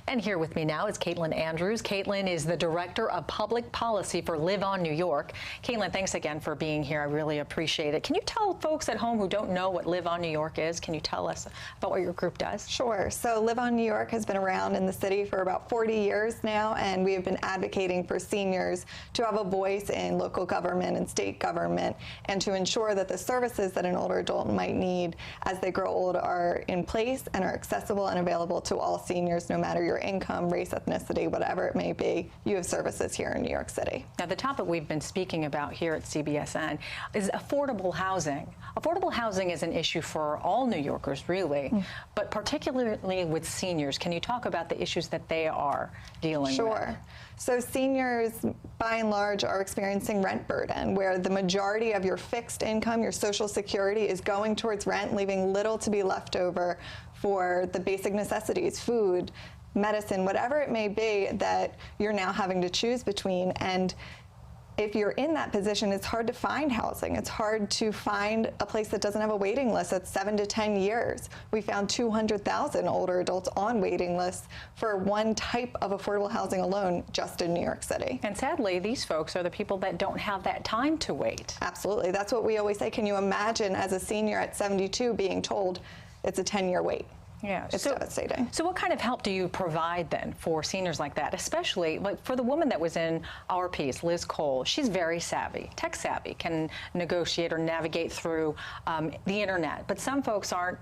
And here with me now is Katelyn Andrews. Katelyn is the Director of Public Policy for LiveOn New York. Katelyn, thanks again for being here. I really appreciate it. Can you tell folks at home who don't know what LiveOn New York is, can you tell us about what your group does? Sure. So LiveOn New York has been around in the city for about 40 years now, and we have been advocating for seniors to have a voice in local government and state government, and to ensure that the services that an older adult might need as they grow old are in place and are accessible and available to all seniors, no matter your income, race, ethnicity, whatever it may be. You have services here in New York City. Now, the topic we've been speaking about here at CBSN is affordable housing. Affordable housing is an issue for all New Yorkers, really, but particularly with seniors. Can you talk about the issues that they are dealing with? Sure. So seniors, by and large, are experiencing rent burden, where the majority of your fixed income, your Social Security, is going towards rent, leaving little to be left over for the basic necessities, food, medicine, whatever it may be that you're now having to choose between. And if you're in that position, it's hard to find housing. It's hard to find a place that doesn't have a waiting list that's 7 to 10 years. We found 200,000 older adults on waiting lists for one type of affordable housing alone just in New York City. And sadly, these folks are the people that don't have that time to wait. Absolutely. That's what we always say. Can you imagine as a senior at 72 being told it's a 10-year wait? Yeah, it's devastating. So what kind of help do you provide then for seniors like that, especially like for the woman that was in our piece, Liz Cole? She's very savvy, tech savvy, can negotiate or navigate through the internet, but some folks aren't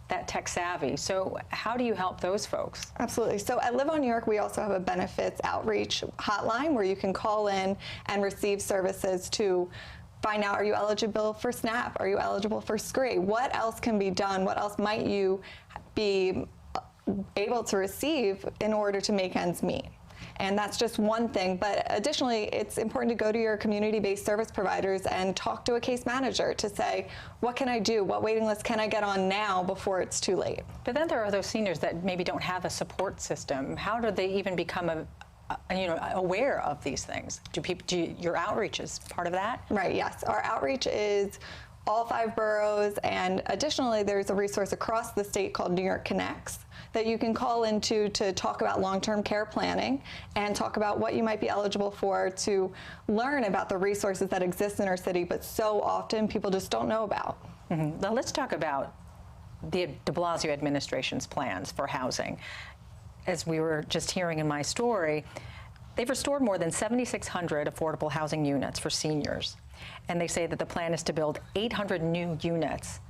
that tech savvy. So how do you help those folks? Absolutely. So at LiveOn New York, we also have a benefits outreach hotline where you can call in and receive services to find out, are you eligible for SNAP? Are you eligible for SCREE? What else can be done? What else might you be able to receive in order to make ends meet? And that's just one thing, but additionally, it's important to go to your community-based service providers and talk to a case manager to say, what can I do? What waiting list can I get on now before it's too late? But then there are those seniors that maybe don't have a support system. How do they even become aware of these things? Your outreach is part of that? Right, yes. Our outreach is all 5 boroughs, and additionally there's a resource across the state called New York Connects that you can call into to talk about long-term care planning and talk about what you might be eligible for, to learn about the resources that exist in our city, but so often people just don't know about. Now let's talk about the de Blasio administration's plans for housing. As we were just hearing in my story, they've restored more than 7,600 affordable housing units for seniors. And they say that the plan is to build 800 new units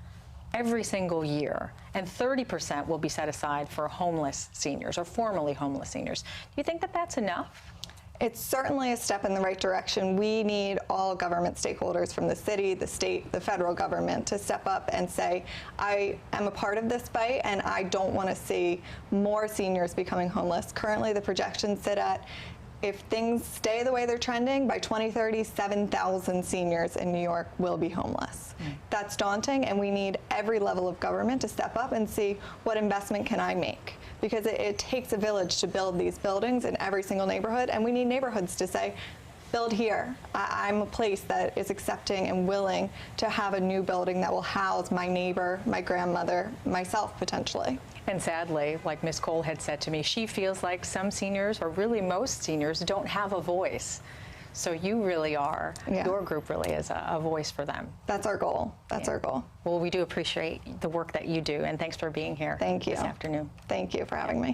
every single year, and 30% will be set aside for homeless seniors or formerly homeless seniors. Do you think that that's enough? It's certainly a step in the right direction. We need all government stakeholders from the city, the state, the federal government to step up and say, I am a part of this fight and I don't want to see more seniors becoming homeless. Currently, the projections sit at, if things stay the way they're trending, by 2030, 7,000 seniors in New York will be homeless. That's daunting, and we need every level of government to step up and see what investment can I make. Because it takes a village to build these buildings in every single neighborhood, and we need neighborhoods to say, build here. I'm a place that is accepting and willing to have a new building that will house my neighbor, my grandmother, myself potentially. And sadly, like Ms. Cole had said to me, she feels like some seniors, or really most seniors, don't have a voice. So you really are, your group really is a voice for them. That's our goal. That's our goal. Well, we do appreciate the work that you do, and thanks for being here. Thank you. This afternoon. Thank you for having me.